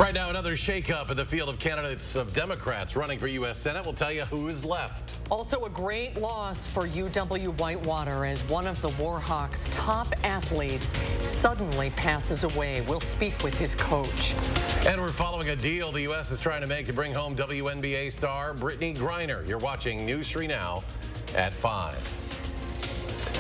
Right now, another shakeup in the field of candidates of Democrats running for U.S. Senate. We'll tell you who's left. Also a great loss for UW-Whitewater as one of the Warhawks' top athletes suddenly passes away. We'll speak with his coach. And we're following a deal the U.S. is trying to make to bring home WNBA star Brittany Griner. You're watching News 3 Now at 5.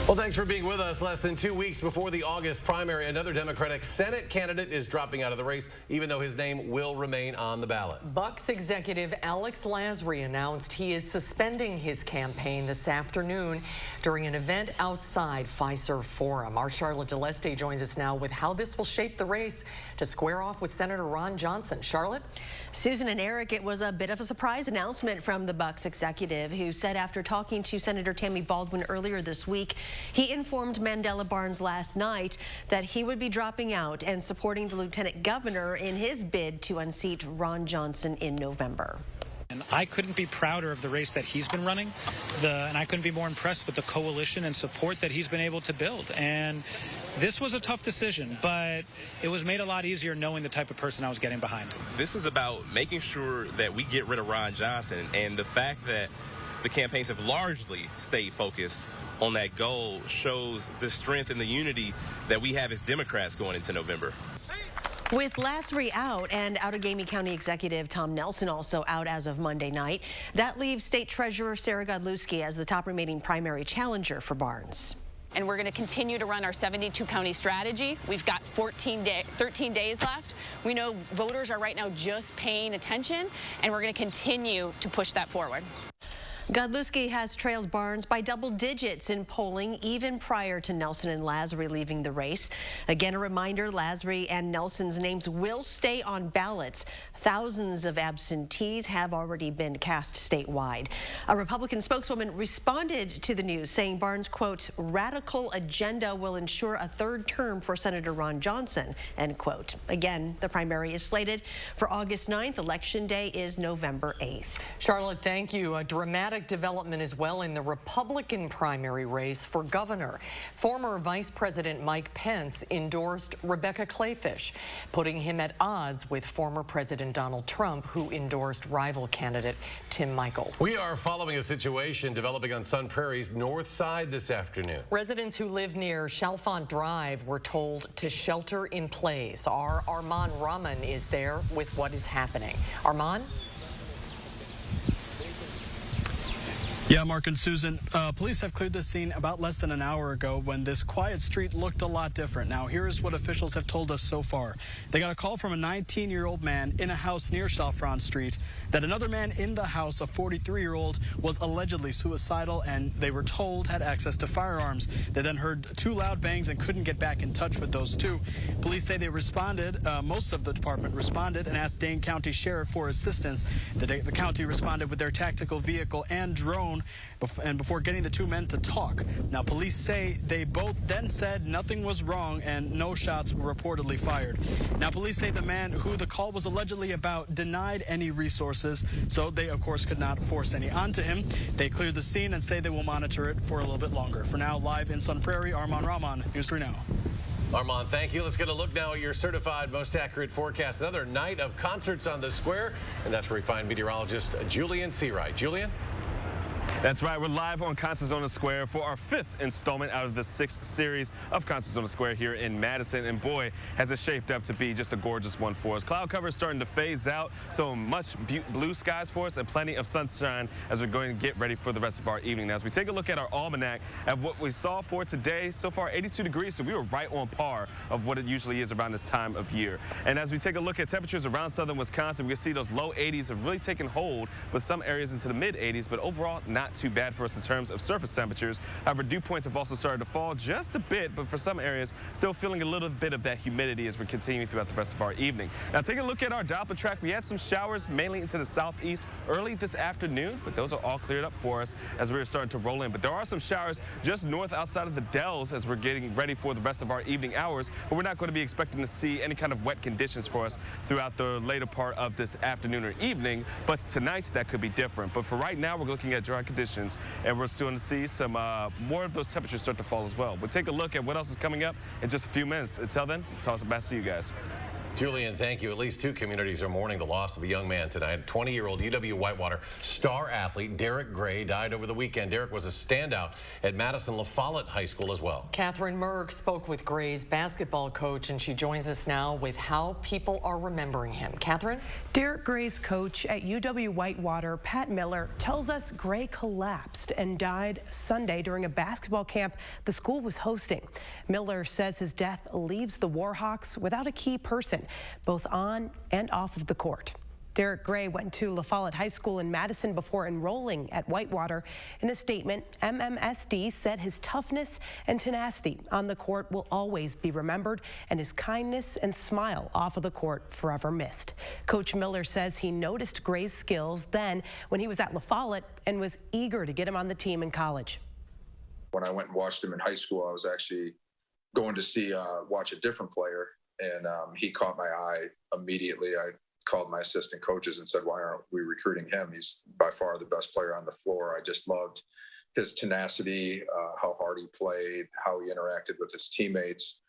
Well, thanks for being with us. Less than 2 weeks before the August primary, another Democratic Senate candidate is dropping out of the race, even though his name will remain on the ballot. Bucks executive Alex Lasry announced he is suspending his campaign this afternoon during an event outside Fiserv Forum. Our Charlotte DeLeste joins us now with how this will shape the race to square off with Senator Ron Johnson. Charlotte? Susan and Eric, it was a bit of a surprise announcement from the Bucks executive, who said after talking to Senator Tammy Baldwin earlier this week, he informed Mandela Barnes last night that he would be dropping out and supporting the lieutenant governor in his bid to unseat Ron Johnson in November. And I couldn't be prouder of the race that he's been running, and I couldn't be more impressed with the coalition and support that he's been able to build. And this was a tough decision, but it was made a lot easier knowing the type of person I was getting behind. This is about making sure that we get rid of Ron Johnson, and the fact that the campaigns have largely stayed focused on that goal shows the strength and the unity that we have as Democrats going into November. With Lasry out and Outegamie County Executive Tom Nelson also out as of Monday night, that leaves State Treasurer Sarah Godlewski as the top remaining primary challenger for Barnes. And we're going to continue to run our 72-county strategy. We've got 13 days left. We know voters are right now just paying attention, and we're going to continue to push that forward. Godlewski has trailed Barnes by double digits in polling even prior to Nelson and Lasry leaving the race. Again, a reminder, Lasry and Nelson's names will stay on ballots. Thousands of absentees have already been cast statewide. A Republican spokeswoman responded to the news saying Barnes' quote, radical agenda will ensure a third term for Senator Ron Johnson, end quote. Again, the primary is slated for August 9th. Election day is November 8th. Charlotte, thank you. A dramatic development as well in the Republican primary race for governor. Former Vice President Mike Pence endorsed Rebecca Kleefisch, putting him at odds with former President Donald Trump, who endorsed rival candidate Tim Michels. We are following a situation developing on Sun Prairie's north side this afternoon. Residents who live near Chalfont Drive were told to shelter in place. Our Armand Rahman is there with what is happening. Armand? Yeah, Mark and Susan, police have cleared the scene about less than an hour ago when this quiet street looked a lot different. Now, here's what officials have told us so far. They got a call from a 19-year-old man in a house near Chalfont Street that another man in the house, a 43-year-old, was allegedly suicidal and they were told had access to firearms. They then heard two loud bangs and couldn't get back in touch with those two. Police say they responded, most of the department responded and asked Dane County Sheriff for assistance. The county responded with their tactical vehicle and drone and before getting the two men to talk. Now, police say they both then said nothing was wrong and no shots were reportedly fired. Now, police say the man who the call was allegedly about denied any resources, so they, of course, could not force any onto him. They cleared the scene and say they will monitor it for a little bit longer. For now, live in Sun Prairie, Armand Rahman, News 3 Now. Armand, thank you. Let's get a look now at your certified most accurate forecast. Another night of concerts on the square, and that's where we find meteorologist Julian Seawright. Julian? That's right. We're live on Concerts on the Square for our 5th installment out of the 6th series of Concerts on the Square here in Madison. And boy, has it shaped up to be just a gorgeous one for us. Cloud cover is starting to phase out, so much blue skies for us and plenty of sunshine as we're going to get ready for the rest of our evening. Now, as we take a look at our almanac at what we saw for today, so far 82 degrees, so we were right on par of what it usually is around this time of year. And as we take a look at temperatures around southern Wisconsin, we can see those low 80s have really taken hold with some areas into the mid 80s, but overall not too bad for us in terms of surface temperatures. However, dew points have also started to fall just a bit, but for some areas, still feeling a little bit of that humidity as we're continuing throughout the rest of our evening. Now, take a look at our Doppler track. We had some showers mainly into the southeast early this afternoon, but those are all cleared up for us as we're starting to roll in. But there are some showers just north outside of the Dells as we're getting ready for the rest of our evening hours, but we're not going to be expecting to see any kind of wet conditions for us throughout the later part of this afternoon or evening, but tonight that could be different. But for right now, we're looking at dry conditions, and we're still going to see some more of those temperatures start to fall as well. We'll take a look at what else is coming up in just a few minutes. Until then, let's toss it back to you guys. Julian, thank you. At least 2 communities are mourning the loss of a young man tonight. 20-year-old UW-Whitewater star athlete Derek Gray died over the weekend. Derek was a standout at Madison La Follette High School as well. Catherine Merck spoke with Gray's basketball coach, and she joins us now with how people are remembering him. Catherine? Derek Gray's coach at UW-Whitewater, Pat Miller, tells us Gray collapsed and died Sunday during a basketball camp the school was hosting. Miller says his death leaves the Warhawks without a key person, both on and off of the court. Derek Gray went to La Follette High School in Madison before enrolling at Whitewater. In a statement, MMSD said his toughness and tenacity on the court will always be remembered, and his kindness and smile off of the court forever missed. Coach Miller says he noticed Gray's skills then when he was at La Follette and was eager to get him on the team in college. When I went and watched him in high school, I was actually going to watch a different player, and he caught my eye immediately. I called my assistant coaches and said, why aren't we recruiting him? He's by far the best player on the floor. I just loved his tenacity, how hard he played, how he interacted with his teammates.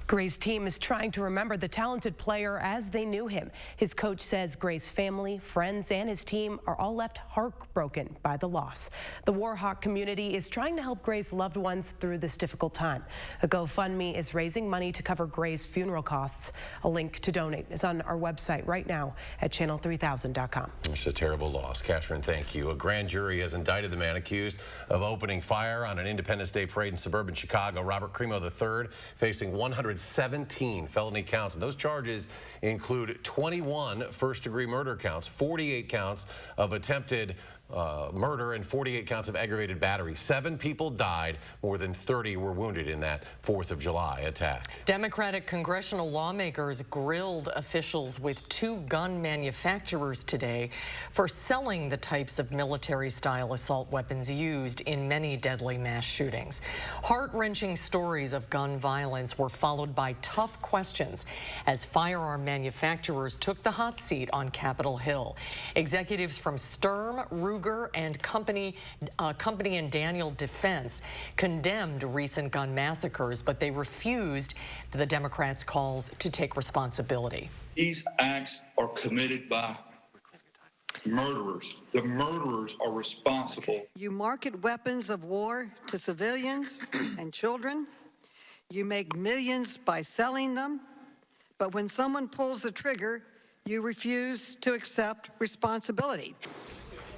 Gray's team is trying to remember the talented player as they knew him. His coach says Gray's family, friends, and his team are all left heartbroken by the loss. The Warhawk community is trying to help Gray's loved ones through this difficult time. A GoFundMe is raising money to cover Gray's funeral costs. A link to donate is on our website right now at channel3000.com. It's a terrible loss. Catherine, thank you. A grand jury has indicted the man accused of opening fire on an Independence Day parade in suburban Chicago. Robert Crimo III facing 117 felony counts, and those charges include 21 first-degree murder counts, 48 counts of attempted murder, and 48 counts of aggravated battery. 7 people died. More than 30 were wounded in that 4th of July attack. Democratic congressional lawmakers grilled officials with 2 gun manufacturers today for selling the types of military-style assault weapons used in many deadly mass shootings. Heart-wrenching stories of gun violence were followed by tough questions as firearm manufacturers took the hot seat on Capitol Hill. Executives from Sturm, Ruger and Company and Daniel Defense condemned recent gun massacres, but they refused the Democrats' calls to take responsibility. These acts are committed by murderers. The murderers are responsible. You market weapons of war to civilians and children. You make millions by selling them. But when someone pulls the trigger, you refuse to accept responsibility.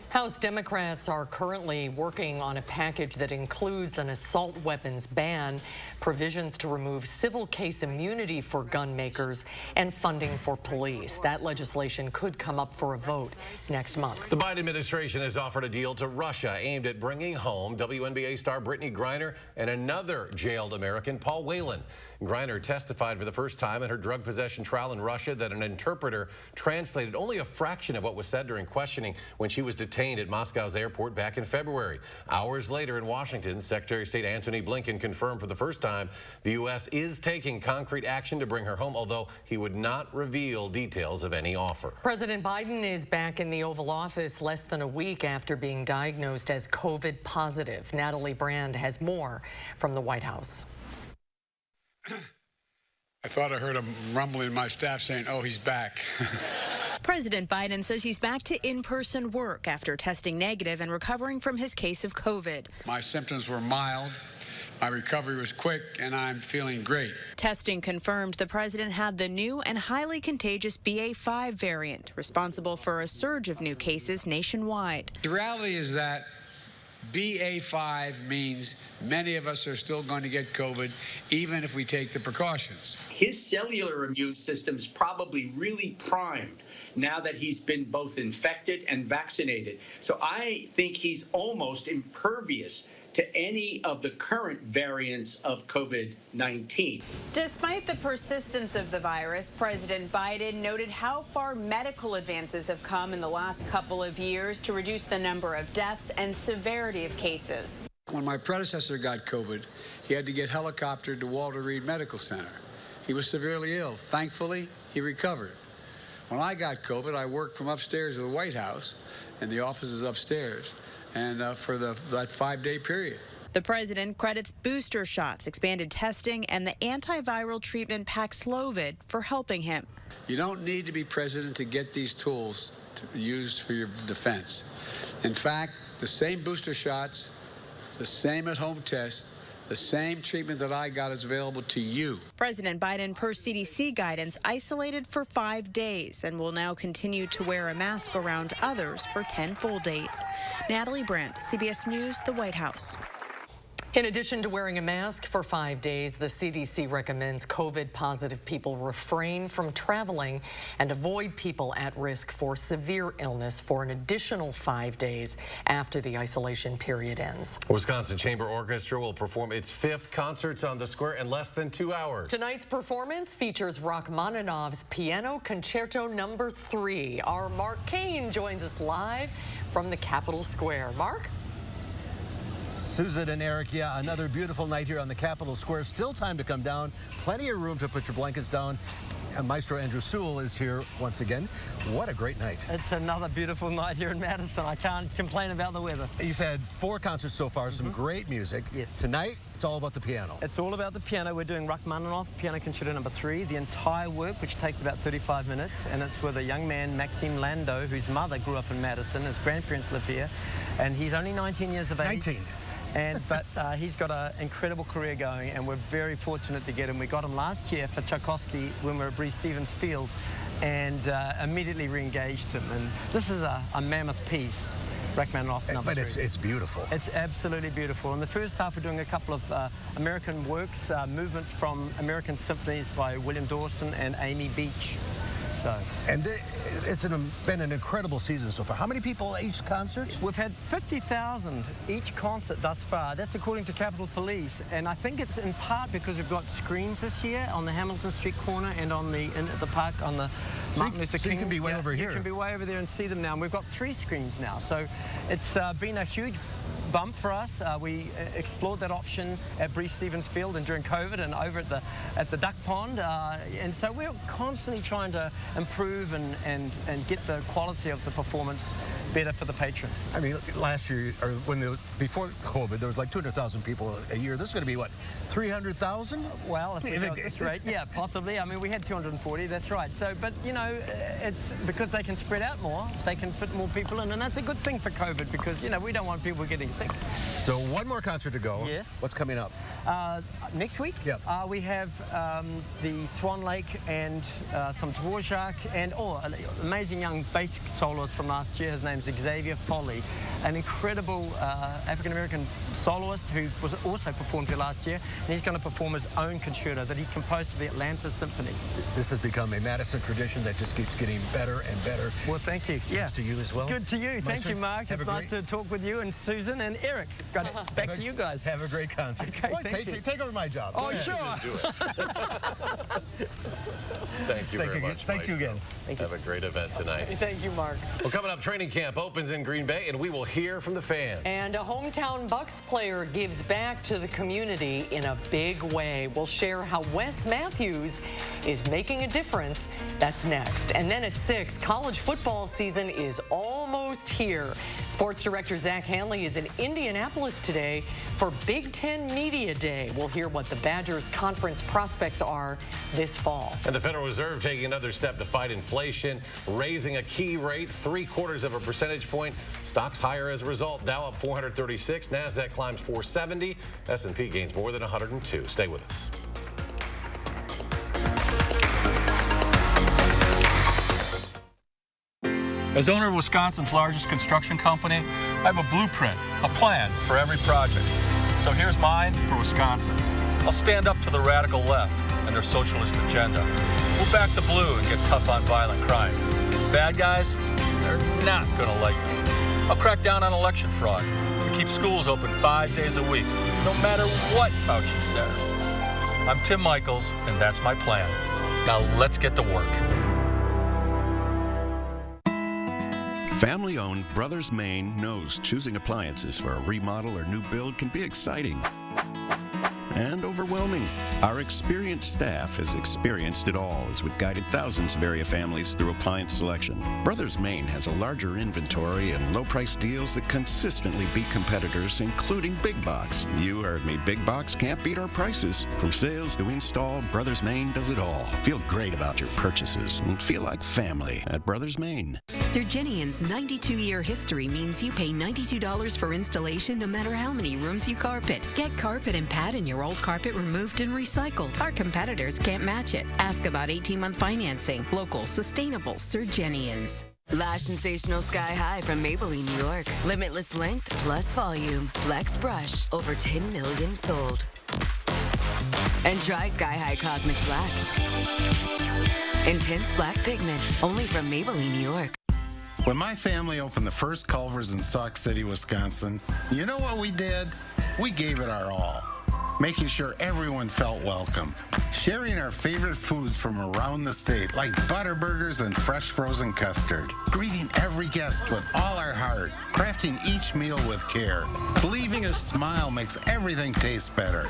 House Democrats are currently working on a package that includes an assault weapons ban, provisions to remove civil case immunity for gun makers, and funding for police. That legislation could come up for a vote next month. The Biden administration has offered a deal to Russia aimed at bringing home WNBA star Brittany Griner and another jailed American, Paul Whelan. Griner testified for the first time in her drug possession trial in Russia that an interpreter translated only a fraction of what was said during questioning when she was detained at Moscow's airport back in February. Hours later in Washington, Secretary of State Antony Blinken confirmed for the first time the U.S. is taking concrete action to bring her home, although he would not reveal details of any offer. President Biden is back in the Oval Office less than a week after being diagnosed as COVID positive. Natalie Brand has more from the White House. I thought I heard a rumbling in my staff saying, oh, he's back. President Biden says he's back to in-person work after testing negative and recovering from his case of COVID. My symptoms were mild. My recovery was quick, and I'm feeling great. Testing confirmed the president had the new and highly contagious BA.5 variant, responsible for a surge of new cases nationwide. The reality is that BA.5 means many of us are still going to get COVID, even if we take the precautions. His cellular immune system is probably really primed now that he's been both infected and vaccinated. So I think he's almost impervious to any of the current variants of COVID-19. Despite the persistence of the virus, President Biden noted how far medical advances have come in the last couple of years to reduce the number of deaths and severity of cases. When my predecessor got COVID, he had to get helicoptered to Walter Reed Medical Center. He was severely ill. Thankfully, he recovered. When I got COVID, I worked from upstairs of the White House, and the office is upstairs, and for that 5-day period. The president credits booster shots, expanded testing, and the antiviral treatment Paxlovid for helping him. You don't need to be president to get these tools used for your defense. In fact, the same booster shots, the same at-home test, the same treatment that I got is available to you. President Biden, per CDC guidance, isolated for 5 days and will now continue to wear a mask around others for 10 full days. Natalie Brandt, CBS News, the White House. In addition to wearing a mask for 5 days, the CDC recommends COVID-positive people refrain from traveling and avoid people at risk for severe illness for an additional 5 days after the isolation period ends. Wisconsin Chamber Orchestra will perform its 5th Concerts on the Square in less than 2 hours. Tonight's performance features Rachmaninoff's Piano Concerto No. 3. Our Mark Kane joins us live from the Capitol Square. Mark? Susan and Eric, yeah, another beautiful night here on the Capitol Square. Still time to come down. Plenty of room to put your blankets down. And Maestro Andrew Sewell is here once again. What a great night. It's another beautiful night here in Madison. I can't complain about the weather. You've had 4 concerts so far, some great music. Yes. Tonight, it's all about the piano. It's all about the piano. We're doing Rachmaninoff, Piano Concerto No. 3, the entire work, which takes about 35 minutes. And it's with a young man, Maxime Landau, whose mother grew up in Madison. His grandparents live here. And he's only 19 years of age. 19. But he's got an incredible career going, and we're very fortunate to get him. We got him last year for Tchaikovsky when we were at Stevens Field, and immediately re-engaged him. And this is a mammoth piece, Rachmaninoff No. 3. But it's beautiful. It's absolutely beautiful. In the first half, we're doing a couple of American works, movements from American symphonies by William Dawson and Amy Beach. And it's been an incredible season so far. How many people each concert? We've had 50,000 each concert thus far. That's according to Capitol Police. And I think it's in part because we've got screens this year on the Hamilton Street corner and on the park on the Martin Luther King. So you can be way over here. You can be way over there and see them now. And we've got 3 screens now. So it's been a huge bump for us. We explored that option at Stevens Field and during COVID and over at the Duck Pond. And so we're constantly trying to improve and get the quality of the performance better for the patrons. I mean, last year, or before COVID, there was like 200,000 people a year. This is going to be, what, 300,000? Well, if we go at this rate, yeah, possibly. I mean, we had 240, that's right. So, but, you know, it's because they can spread out more, they can fit more people in, and that's a good thing for COVID because, you know, we don't want people getting sick. So one more concert to go. Yes. What's coming up? Next week, yep. We have the Swan Lake and some Dvorak and an amazing young bass soloist from last year. His name's Xavier Foley, an incredible African-American soloist who was also performed here last year. And he's going to perform his own concerto that he composed for the Atlanta Symphony. This has become a Madison tradition that just keeps getting better and better. Well, thank you. Thanks to you as well. Good to you. Thank you, Mark. It's nice to talk with you and Susan and Eric. Got it. Back to you guys. Have a great concert. Okay, take over my job. Oh, sure. Just do it. Thank you very much. Thank you again. Have a great event tonight. Thank you, Mark. Well, coming up, training camp opens in Green Bay, and we will hear from the fans. And a hometown Bucks player gives back to the community in a big way. We'll share how Wes Matthews is making a difference. That's next. And then at 6, college football season is almost here. Sports Director Zach Hanley is in Indianapolis today for Big Ten Media Day. We'll hear what the Badgers' conference prospects are this fall. And the Federal Reserve taking another step to fight inflation, raising a key rate 0.75 of a percentage point. Stocks higher as a result. Dow up 436, NASDAQ climbs 470, S&P gains more than 102. Stay with us. As owner of Wisconsin's largest construction company, I have a blueprint, a plan for every project. So here's mine for Wisconsin. I'll stand up to the radical left and their socialist agenda. We'll back the blue and get tough on violent crime. Bad guys, they're not gonna like me. I'll crack down on election fraud and keep schools open 5 days a week, no matter what Fauci says. I'm Tim Michaels, and that's my plan. Now let's get to work. Family-owned Brothers Maine knows choosing appliances for a remodel or new build can be exciting. and overwhelming. Our experienced staff has experienced it all as we've guided thousands of area families through appliance selection. Brothers Maine has a larger inventory and low-price deals that consistently beat competitors, including Big Box. You heard me. Big Box can't beat our prices. From sales to install, Brothers Maine does it all. Feel great about your purchases and feel like family at Brothers Maine. Surginian's 92-year history means you pay $92 for installation no matter how many rooms you carpet. Get carpet and pad in your old carpet removed and recycled. Our competitors can't match it. Ask about 18-month financing. Local, sustainable Surginians. Lash sensational sky high from Maybelline, New York. Limitless length plus volume. Flex brush. Over 10 million sold. And try Sky High Cosmic Black. Intense black pigments. Only from Maybelline, New York. When my family opened the first Culver's in Sauk City, Wisconsin, you know what we did? We gave it our all, making sure everyone felt welcome, sharing our favorite foods from around the state, like Butterburgers and fresh frozen custard, greeting every guest with all our heart, crafting each meal with care, believing a smile makes everything taste better.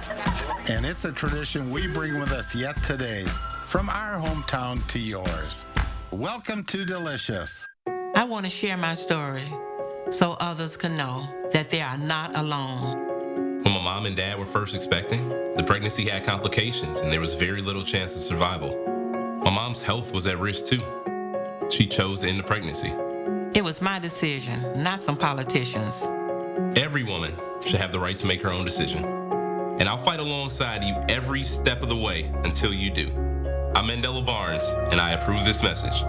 And it's a tradition we bring with us yet today, from our hometown to yours. Welcome to Delicious. I want to share my story so others can know that they are not alone. When my mom and dad were first expecting, the pregnancy had complications and there was very little chance of survival. My mom's health was at risk too. She chose to end the pregnancy. It was my decision, not some politicians. Every woman should have the right to make her own decision. And I'll fight alongside you every step of the way until you do. I'm Mandela Barnes, and I approve this message.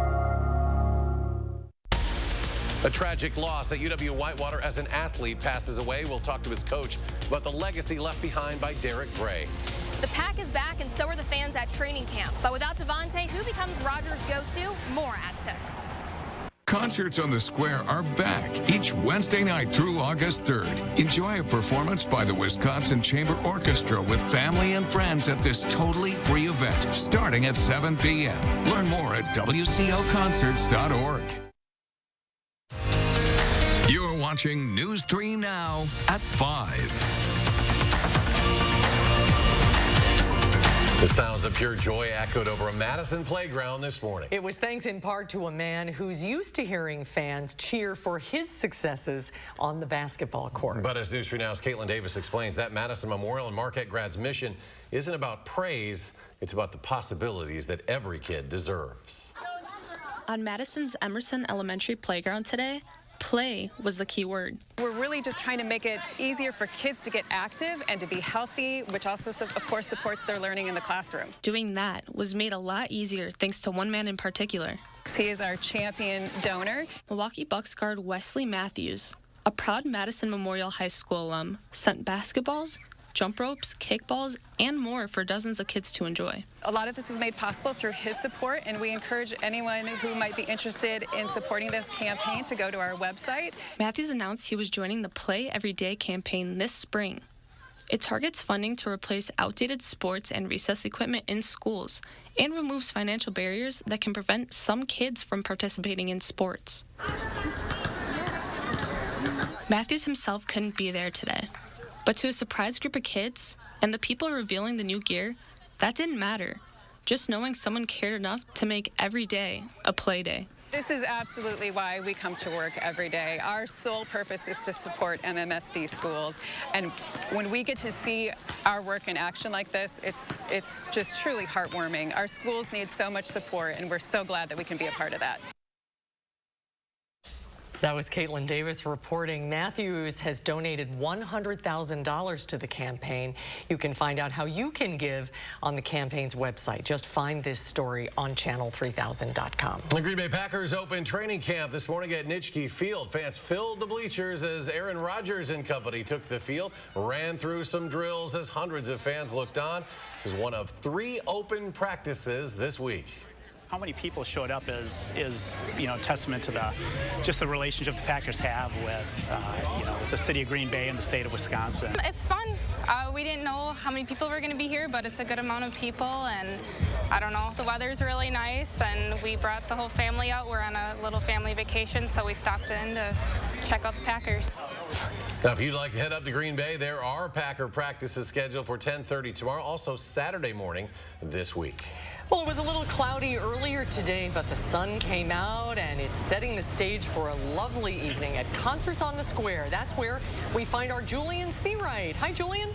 A tragic loss at UW-Whitewater as an athlete passes away. We'll talk to his coach about the legacy left behind by Derek Gray. The Pack is back, and so are the fans at training camp. But without Devontae, who becomes Rogers' go-to? More at 6. Concerts on the Square are back each Wednesday night through August 3rd. Enjoy a performance by the Wisconsin Chamber Orchestra with family and friends at this totally free event starting at 7 p.m. Learn more at wcoconcerts.org. You're watching News 3 Now at 5. The sounds of pure joy echoed over a Madison playground this morning. It was thanks in part to a man who's used to hearing fans cheer for his successes on the basketball court. But as News 3 Now's Caitlin Davis explains, that Madison Memorial and Marquette Grad's mission isn't about praise, it's about the possibilities that every kid deserves. On Madison's Emerson Elementary playground today, play was the key word. We're really just trying to make it easier for kids to get active and to be healthy, which also, of course, supports their learning in the classroom. Doing that was made a lot easier thanks to one man in particular. He is our champion donor. Milwaukee Bucks guard Wesley Matthews, a proud Madison Memorial High School alum, sent basketballs, jump ropes, kickballs, and more for dozens of kids to enjoy. A lot of this is made possible through his support, and we encourage anyone who might be interested in supporting this campaign to go to our website. Matthews announced he was joining the Play Every Day campaign this spring. It targets funding to replace outdated sports and recess equipment in schools and removes financial barriers that can prevent some kids from participating in sports. Matthews himself couldn't be there today. But to a surprise group of kids and the people revealing the new gear, that didn't matter. Just knowing someone cared enough to make every day a play day. This is absolutely why we come to work every day. Our sole purpose is to support MMSD schools. And when we get to see our work in action like this, it's just truly heartwarming. Our schools need so much support, and we're so glad that we can be a part of that. That was Caitlin Davis reporting. Matthews has donated $100,000 to the campaign. You can find out how you can give on the campaign's website. Just find this story on channel3000.com. The Green Bay Packers opened training camp this morning at Nitschke Field. Fans filled the bleachers as Aaron Rodgers and company took the field, ran through some drills as hundreds of fans looked on. This is one of 3 open practices this week. How many people showed up is testament to the relationship the Packers have with the city of Green Bay and the state of Wisconsin. It's fun. We didn't know how many people were going to be here, but it's a good amount of people, and I don't know, the weather's really nice, and we brought the whole family out. We're on a little family vacation, so we stopped in to check out the Packers. Now, if you'd like to head up to Green Bay, there are Packer practices scheduled for 10:30 tomorrow, also Saturday morning this week. Well, it was a little cloudy earlier today, but the sun came out, and it's setting the stage for a lovely evening at Concerts on the Square. That's where we find our Julian Seawright. Hi, Julian.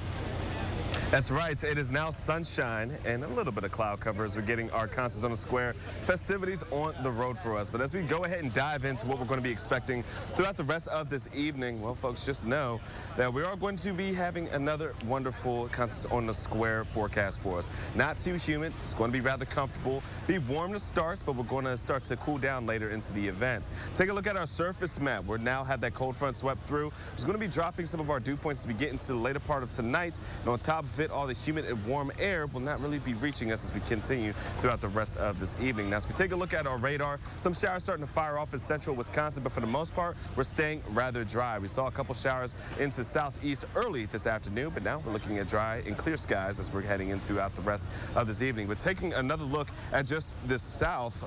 That's right. It is now sunshine and a little bit of cloud cover as we're getting our Concerts on the Square festivities on the road for us. But as we go ahead and dive into what we're going to be expecting throughout the rest of this evening, well, folks, just know that we are going to be having another wonderful Concerts on the Square forecast for us. Not too humid. It's going to be rather comfortable. Be warm to start, but we're going to start to cool down later into the event. Take a look at our surface map. We now have that cold front swept through. It's going to be dropping some of our dew points as we get into the later part of tonight. And on top of it, all the humid and warm air will not really be reaching us as we continue throughout the rest of this evening. Now, as we take a look at our radar, some showers starting to fire off in central Wisconsin, but for the most part, we're staying rather dry. We saw a couple showers into southeast early this afternoon, but now we're looking at dry and clear skies as we're heading in throughout the rest of this evening. But taking another look at just the south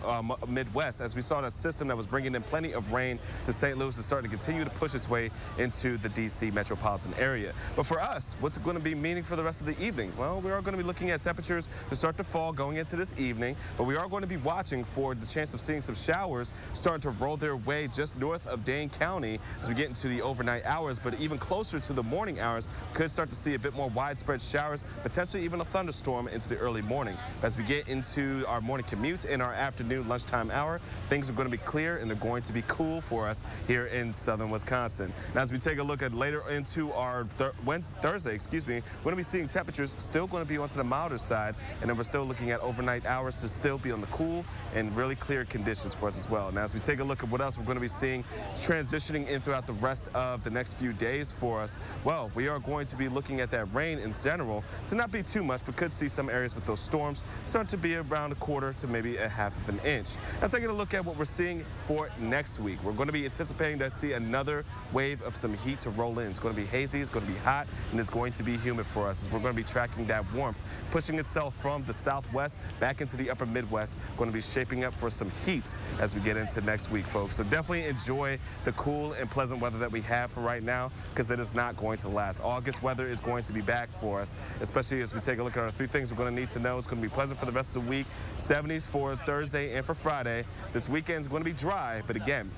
Midwest, as we saw that system that was bringing in plenty of rain to St. Louis is starting to continue to push its way into the D.C. metropolitan area. But for us, what's it going to be meaning for the rest of the evening? Well, we are going to be looking at temperatures to start to fall going into this evening, but we are going to be watching for the chance of seeing some showers starting to roll their way just north of Dane County as we get into the overnight hours, but even closer to the morning hours, could start to see a bit more widespread showers, potentially even a thunderstorm into the early morning. As we get into our morning commute in our afternoon lunchtime hour, things are going to be clear and they're going to be cool for us here in southern Wisconsin. Now, as we take a look at later into our Thursday, we're going to be seeing temperatures still going to be onto the milder side, and then we're still looking at overnight hours to still be on the cool and really clear conditions for us as well. Now, as we take a look at what else we're going to be seeing transitioning in throughout the rest of the next few days for us, well, we are going to be looking at that rain in general to not be too much, but could see some areas with those storms start to be around a quarter to maybe a half of an inch. Now, taking a look at what we're seeing for next week, we're going to be anticipating to see another wave of some heat to roll in. It's going to be hazy, it's going to be hot, and it's going to be humid for us as we're going to be tracking that warmth pushing itself from the southwest back into the upper Midwest. Going to be shaping up for some heat as we get into next week, folks. So definitely enjoy the cool and pleasant weather that we have for right now, because it is not going to last. August weather is going to be back for us, especially as we take a look at our three things we're going to need to know. It's going to be pleasant for the rest of the week, 70s for Thursday and for Friday. This weekend is going to be dry, but again,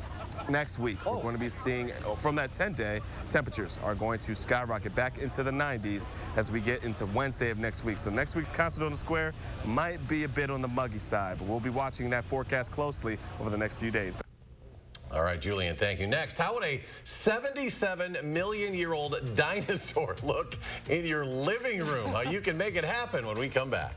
next week, we're going to be seeing from that 10-day, temperatures are going to skyrocket back into the 90s as we get into Wednesday of next week. So next week's Concert on the Square might be a bit on the muggy side, but we'll be watching that forecast closely over the next few days. All right, Julian, thank you. Next, how would a 77-million-year-old dinosaur look in your living room? You can make it happen when we come back.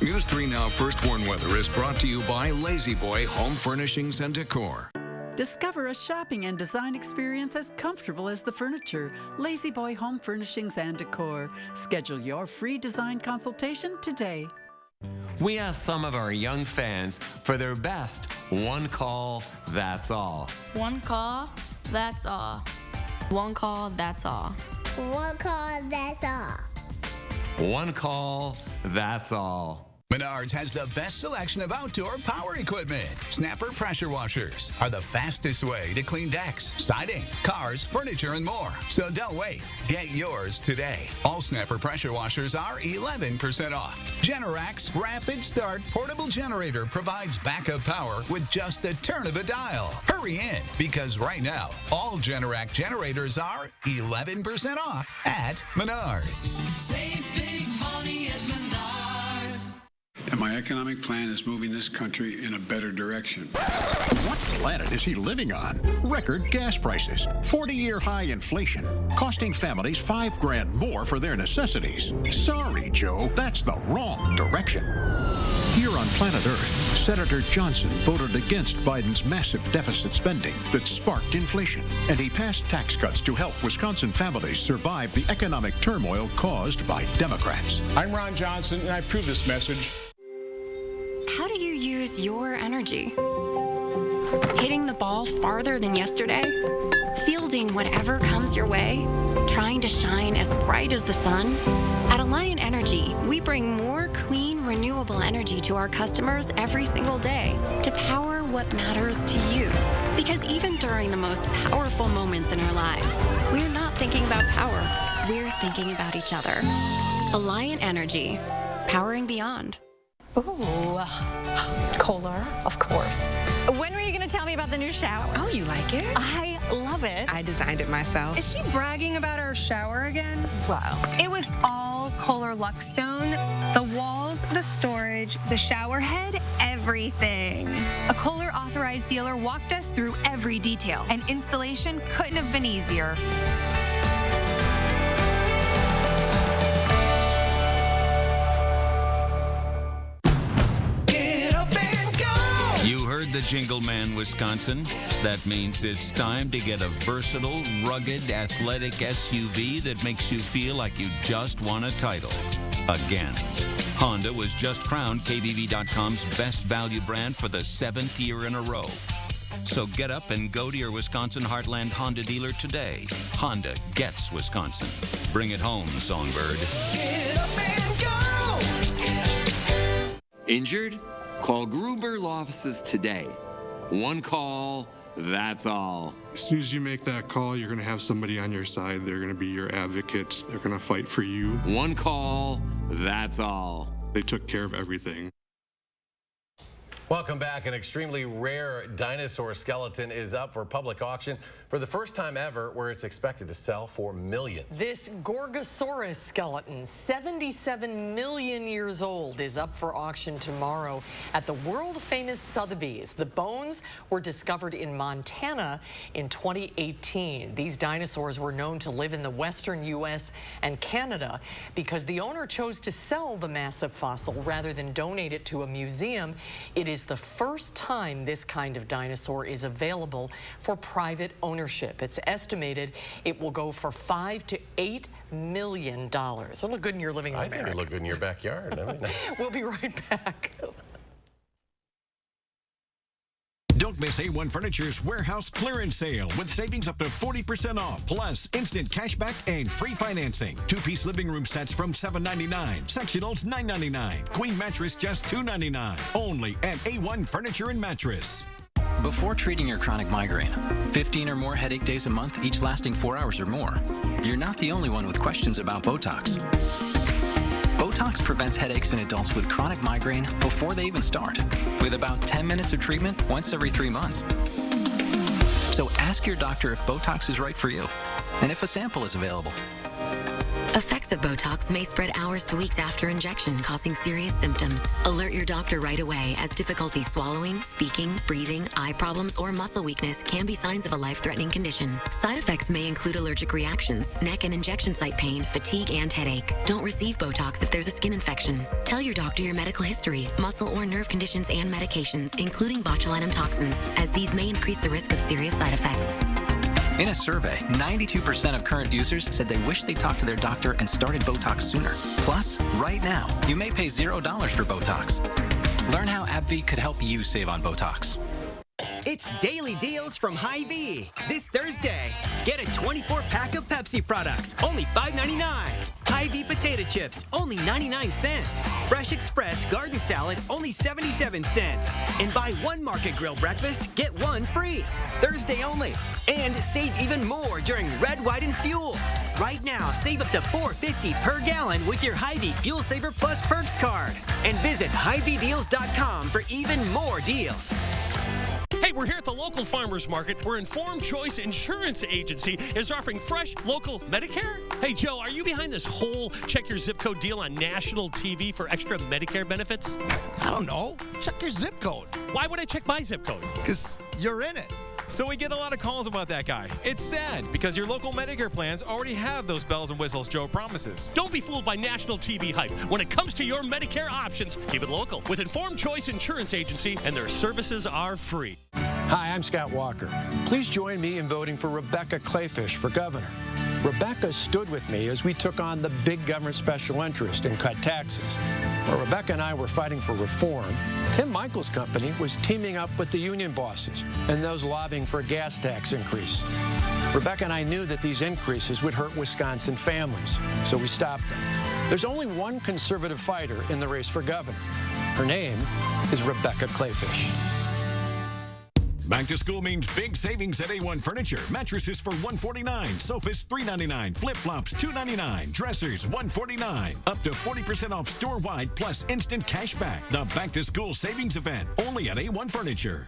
News 3 Now First Warn Weather is brought to you by Lazy Boy Home Furnishings and Decor. Discover a shopping and design experience as comfortable as the furniture. Lazy Boy Home Furnishings and Decor. Schedule your free design consultation today. We asked some of our young fans for their best one call, that's all. One call, that's all. One call, that's all. One call, that's all. One call, that's all. Menards has the best selection of outdoor power equipment. Snapper pressure washers are the fastest way to clean decks, siding, cars, furniture, and more. So don't wait. Get yours today. All Snapper pressure washers are 11% off. Generac's Rapid Start portable generator provides backup power with just the turn of a dial. Hurry in, because right now, all Generac generators are 11% off at Menards. Save big money at Menards. And my economic plan is moving this country in a better direction. What planet is he living on? Record gas prices, 40-year high inflation, costing families $5 grand more for their necessities. Sorry, Joe, that's the wrong direction. Here on planet Earth, Senator Johnson voted against Biden's massive deficit spending that sparked inflation, and he passed tax cuts to help Wisconsin families survive the economic turmoil caused by Democrats. I'm Ron Johnson, and I approve this message. How do you use your energy? Hitting the ball farther than yesterday? Fielding whatever comes your way? Trying to shine as bright as the sun? At Alliant Energy, we bring more clean, renewable energy to our customers every single day to power what matters to you. Because even during the most powerful moments in our lives, we're not thinking about power. We're thinking about each other. Alliant Energy, powering beyond. Ooh, Kohler, of course. When were you going to tell me about the new shower? Oh, you like it? I love it. I designed it myself. Is she bragging about our shower again? Wow. It was all Kohler Luxstone. The walls, the storage, the shower head, everything. A Kohler authorized dealer walked us through every detail, and installation couldn't have been easier. You heard the Jingle Man, Wisconsin. That means it's time to get a versatile, rugged, athletic SUV that makes you feel like you just won a title. Again. Honda was just crowned KBV.com's best value brand for the 7th year in a row. So get up and go to your Wisconsin Heartland Honda dealer today. Honda gets Wisconsin. Bring it home, Songbird. Get up and go! Injured? Call Gruber Law Offices today. One call, that's all. As soon as you make that call, you're going to have somebody on your side. They're going to be your advocates. They're going to fight for you. One call, that's all. They took care of everything. Welcome back. An extremely rare dinosaur skeleton is up for public auction for the first time ever, where it's expected to sell for millions. This Gorgosaurus skeleton, 77 million years old, is up for auction tomorrow at the world-famous Sotheby's. The bones were discovered in Montana in 2018. These dinosaurs were known to live in the western U.S. and Canada because the owner chose to sell the massive fossil rather than donate it to a museum. It is the first time this kind of dinosaur is available for private ownership. It's estimated it will go for $5 to $8 million. It'll look good in your living room. I think it'll look good in your backyard. I mean, we'll be right back. Don't miss A1 Furniture's warehouse clearance sale with savings up to 40% off, plus instant cashback and free financing. Two-piece living room sets from $7.99, sectionals $9.99, queen mattress just $2.99. Only at A1 Furniture and Mattress. Before treating your chronic migraine, 15 or more headache days a month, each lasting 4 hours or more, you're not the only one with questions about Botox. Botox prevents headaches in adults with chronic migraine before they even start, with about 10 minutes of treatment once every 3 months. So ask your doctor if Botox is right for you, and if a sample is available. Effects of Botox may spread hours to weeks after injection, causing serious symptoms. Alert your doctor right away, as difficulty swallowing, speaking, breathing, eye problems, or muscle weakness can be signs of a life-threatening condition. Side effects may include allergic reactions, neck and injection site pain, fatigue, and headache. Don't receive Botox if there's a skin infection. Tell your doctor your medical history, muscle or nerve conditions, and medications, including botulinum toxins, as these may increase the risk of serious side effects. In a survey, 92% of current users said they wish they talked to their doctor and started Botox sooner. Plus, right now, you may pay $0 for Botox. Learn how AbbVie could help you save on Botox. It's daily deals from Hy-Vee. This Thursday, get a 24-pack of Pepsi products, only $5.99. Hy-Vee potato chips, only 99 cents. Fresh Express garden salad, only 77 cents. And buy one Market Grill breakfast, get one free. Thursday only. And save even more during Red, White, and Fuel. Right now, save up to $4.50 per gallon with your Hy-Vee Fuel Saver Plus Perks card. And visit HyVeeDeals.com for even more deals. Hey, we're here at the local farmers market where Informed Choice Insurance Agency is offering fresh local Medicare. Hey, Joe, are you behind this whole check your zip code deal on national TV for extra Medicare benefits? I don't know. Check your zip code. Why would I check my zip code? Because you're in it. So we get a lot of calls about that guy. It's sad because your local Medicare plans already have those bells and whistles Joe promises. Don't be fooled by national TV hype. When it comes to your Medicare options, keep it local with Informed Choice Insurance Agency, and their services are free. Hi, I'm Scott Walker. Please join me in voting for Rebecca Clayfish for governor. Rebecca stood with me as we took on the big government special interest and cut taxes. While Rebecca and I were fighting for reform, Tim Michael's company was teaming up with the union bosses and those lobbying for a gas tax increase. Rebecca and I knew that these increases would hurt Wisconsin families, so we stopped them. There's only one conservative fighter in the race for governor. Her name is Rebecca Clayfish. Back to school means big savings at A1 Furniture. Mattresses for $149, sofas $399, flip-flops $299, dressers $149. Up to 40% off store-wide plus instant cash back. The Back to School Savings Event, only at A1 Furniture.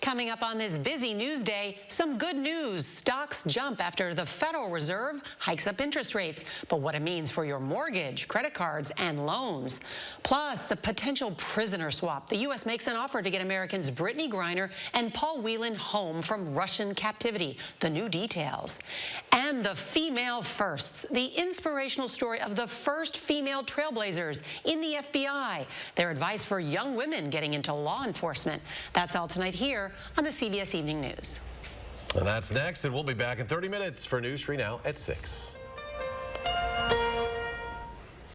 Coming up on this busy news day, some good news. Stocks jump after the Federal Reserve hikes up interest rates, but what it means for your mortgage, credit cards, and loans. Plus, the potential prisoner swap. The U.S. makes an offer to get Americans Brittany Griner and Paul Whelan home from Russian captivity. The new details. And the female firsts, the inspirational story of the first female trailblazers in the FBI. Their advice for young women getting into law enforcement. That's all tonight here on the CBS Evening News. And that's next, and we'll be back in 30 minutes for News 3 Now at 6.